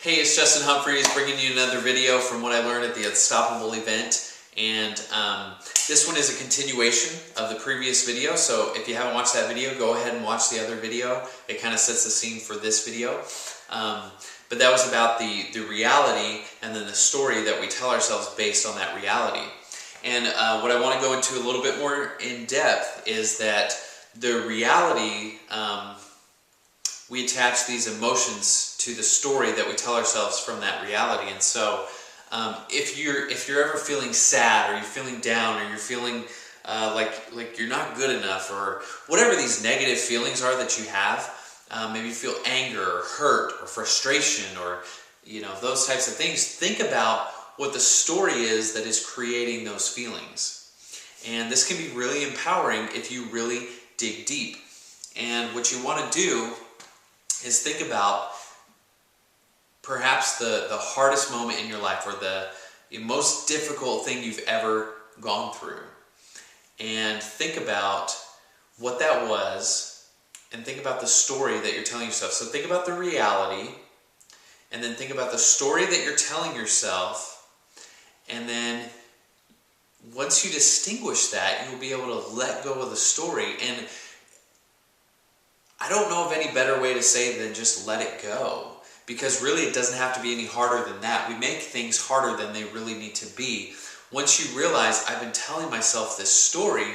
Hey, it's Justin Humphreys bringing you another video from what I learned at the Unstoppable event. And this one is a continuation of the previous video. So if you haven't watched that video, go ahead and watch the other video. It kind of sets the scene for this video. But that was about the reality and then the story that we tell ourselves based on that reality. And what I want to go into a little bit more in depth is that the reality, we attach these emotions to the story that we tell ourselves from that reality. And so if you're ever feeling sad, or you're feeling down, or you're feeling like you're not good enough, or whatever these negative feelings are that you have, maybe you feel anger or hurt or frustration, or those types of things, think about what the story is that is creating those feelings. And this can be really empowering if you really dig deep. And what you want to do is think about perhaps the hardest moment in your life, or the most difficult thing you've ever gone through. And think about what that was, and think about the story that you're telling yourself. So think about the reality, and then think about the story that you're telling yourself. And then once you distinguish that, you'll be able to let go of the story. And I don't know of any better way to say it than just let it go. Because really it doesn't have to be any harder than that. We make things harder than they really need to be. Once you realize, I've been telling myself this story,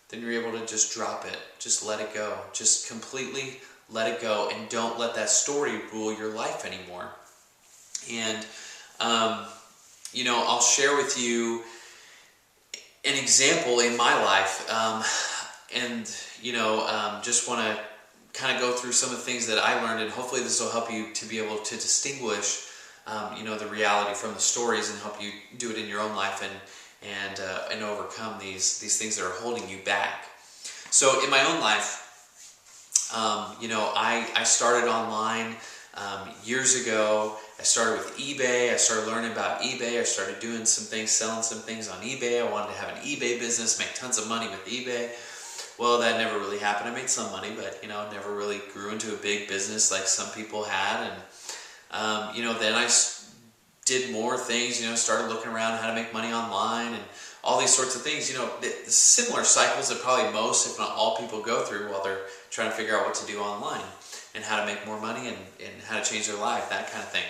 then you're able to just drop it. Just let it go. Just completely let it go, and don't let that story rule your life anymore. And, I'll share with you an example in my life. Just want to kind of go through some of the things that I learned, and hopefully this will help you to be able to distinguish, the reality from the stories, and help you do it in your own life and overcome these things that are holding you back. So in my own life, I started online years ago. I started with eBay. I started learning about eBay. I started doing some things, selling some things on eBay. I wanted to have an eBay business, make tons of money with eBay. Well, that never really happened. I made some money, but never really grew into a big business like some people had. And then I did more things. Started looking around how to make money online and all these sorts of things. The similar cycles that probably most, if not all, people go through while they're trying to figure out what to do online and how to make more money and how to change their life, that kind of thing.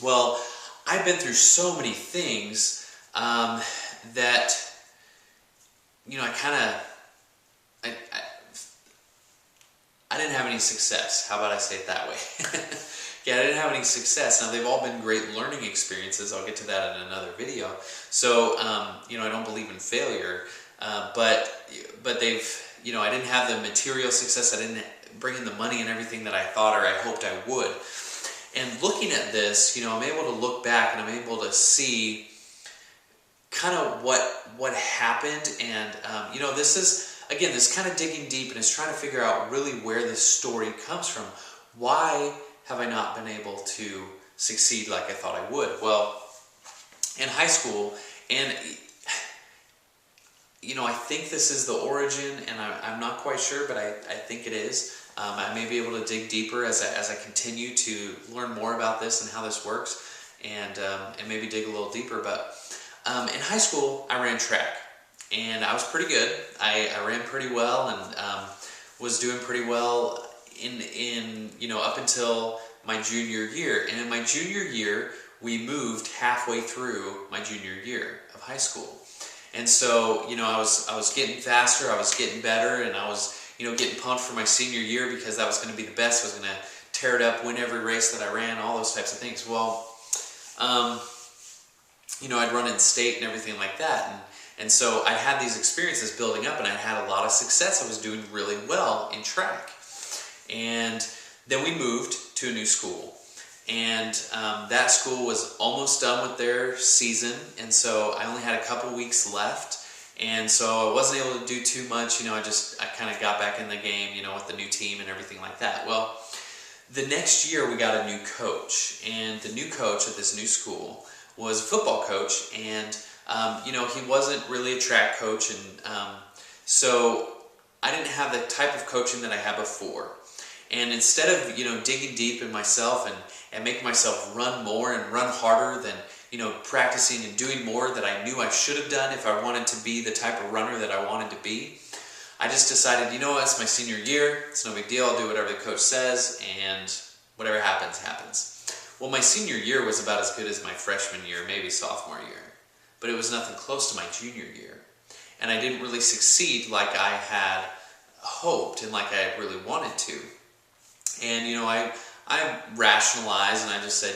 Well, I've been through so many things that I didn't have any success. How about I say it that way? Yeah, I didn't have any success. Now, they've all been great learning experiences. I'll get to that in another video. So, I don't believe in failure, but they've, I didn't have the material success. I didn't bring in the money and everything that I thought or I hoped I would. And looking at this, I'm able to look back and I'm able to see kind of what happened. And, this is, again, this kind of digging deep, and it's trying to figure out really where this story comes from. Why have I not been able to succeed like I thought I would? Well, in high school, and I think this is the origin, and I'm not quite sure, but I think it is. I may be able to dig deeper as I continue to learn more about this and how this works, and maybe dig a little deeper. But in high school, I ran track, and I was pretty good. I ran pretty well, and was doing pretty well in up until my junior year. And in my junior year, we moved halfway through my junior year of high school. And so, I was getting faster, I was getting better, and I was, getting pumped for my senior year because that was going to be the best. I was going to tear it up, win every race that I ran, all those types of things. Well, I'd run in state and everything like that. And so I had these experiences building up, and I had a lot of success. I was doing really well in track. And then we moved to a new school. And that school was almost done with their season, and so I only had a couple weeks left, and so I wasn't able to do too much. I kind of got back in the game, with the new team and everything like that. Well, the next year we got a new coach, and the new coach at this new school was a football coach, and he wasn't really a track coach, and so I didn't have the type of coaching that I had before. And instead of, digging deep in myself and making myself run more and run harder than, practicing and doing more that I knew I should have done if I wanted to be the type of runner that I wanted to be, I just decided, it's my senior year, it's no big deal, I'll do whatever the coach says, and whatever happens, happens. Well, my senior year was about as good as my freshman year, maybe sophomore year, but it was nothing close to my junior year. And I didn't really succeed like I had hoped and like I really wanted to. And, I rationalized and I just said,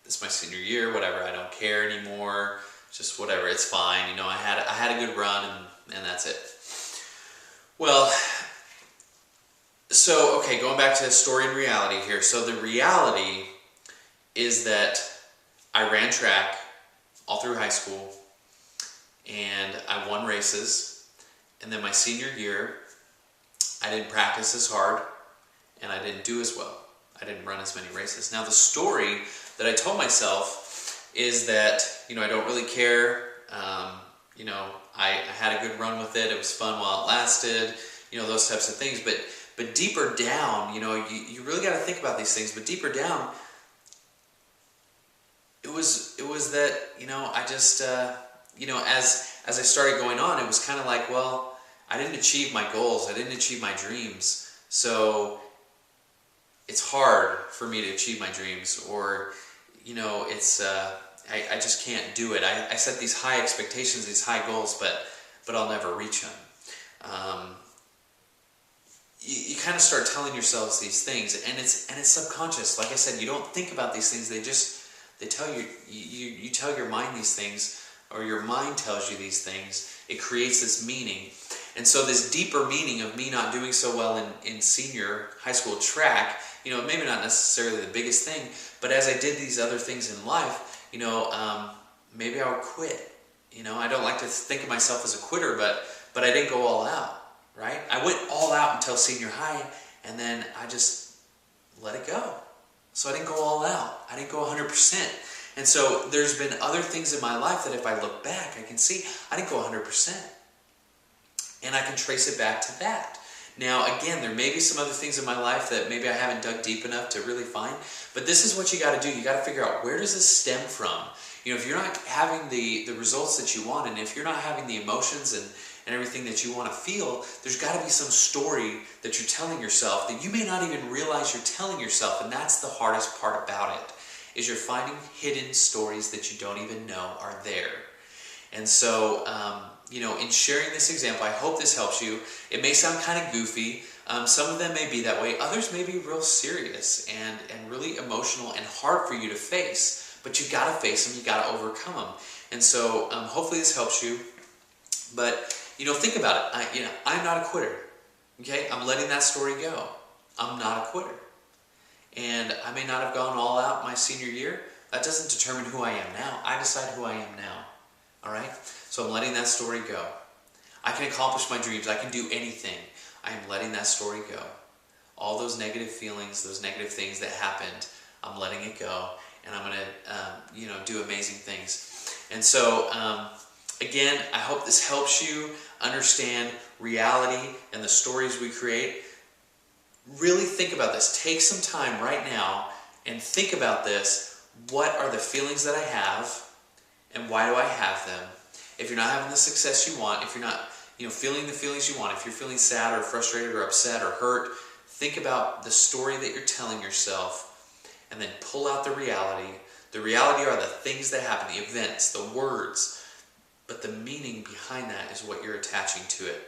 it's my senior year, whatever, I don't care anymore, just whatever, it's fine, I had a good run and that's it. Well, so, okay, going back to story and reality here. So the reality is that I ran track all through high school and I won races, and then my senior year I didn't practice as hard and I didn't do as well. I didn't run as many races. Now the story that I told myself is that, I don't really care. I had a good run with it. It was fun while it lasted, those types of things. But deeper down, you really got to think about these things. But deeper down, it was that, I just, as I started going on, it was kind of like, well, I didn't achieve my goals. I didn't achieve my dreams. So it's hard for me to achieve my dreams, or, it's, I just can't do it. I set these high expectations, these high goals, but I'll never reach them. You kind of start telling yourselves these things, and it's subconscious. Like I said, you don't think about these things. They tell you, you tell your mind these things, or your mind tells you these things. It creates this meaning. And so this deeper meaning of me not doing so well in senior high school track, maybe not necessarily the biggest thing, but as I did these other things in life, maybe I would quit. I don't like to think of myself as a quitter, but I didn't go all out, right? I went all out until senior high, and then I just let it go. So I didn't go all out. I didn't go 100%. And so there's been other things in my life that if I look back, I can see I didn't go 100%. And I can trace it back to that. Now, again, there may be some other things in my life that maybe I haven't dug deep enough to really find, but this is what you got to do. You got to figure out, where does this stem from? If you're not having the results that you want, and if you're not having the emotions and everything that you want to feel, there's got to be some story that you're telling yourself that you may not even realize you're telling yourself, and that's the hardest part about it, is you're finding hidden stories that you don't even know are there. And so, in sharing this example, I hope this helps you. It may sound kind of goofy. Some of them may be that way. Others may be real serious and really emotional and hard for you to face. But you got to face them. You got to overcome them. And so, hopefully this helps you. But, think about it. I'm not a quitter. Okay? I'm letting that story go. I'm not a quitter. And I may not have gone all out my senior year. That doesn't determine who I am now. I decide who I am now. All right? So I'm letting that story go. I can accomplish my dreams. I can do anything. I am letting that story go. All those negative feelings, those negative things that happened, I'm letting it go. And I'm going to, do amazing things. And so, again, I hope this helps you understand reality and the stories we create. Really think about this. Take some time right now and think about this. What are the feelings that I have, and why do I have them? If you're not having the success you want, if you're not feeling the feelings you want, if you're feeling sad or frustrated or upset or hurt, think about the story that you're telling yourself, and then pull out the reality. The reality are the things that happen, the events, the words, but the meaning behind that is what you're attaching to it.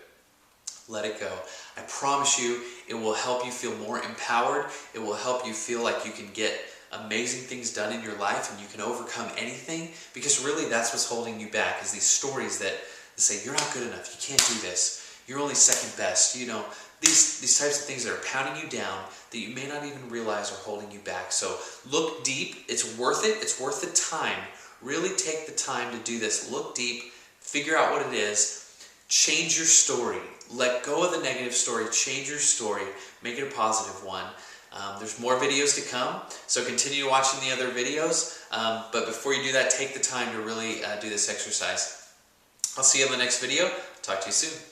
Let it go. I promise you, it will help you feel more empowered. It will help you feel like you can get amazing things done in your life and you can overcome anything, because really that's what's holding you back, is these stories that say you're not good enough, you can't do this, you're only second best, these types of things that are pounding you down that you may not even realize are holding you back. So look deep. It's worth it. It's worth the time. Really take the time to do this. Look deep, figure out what it is, change your story. Let go of the negative story, change your story, make it a positive one. There's more videos to come, so continue watching the other videos. But before you do that, take the time to really do this exercise. I'll see you in the next video. Talk to you soon.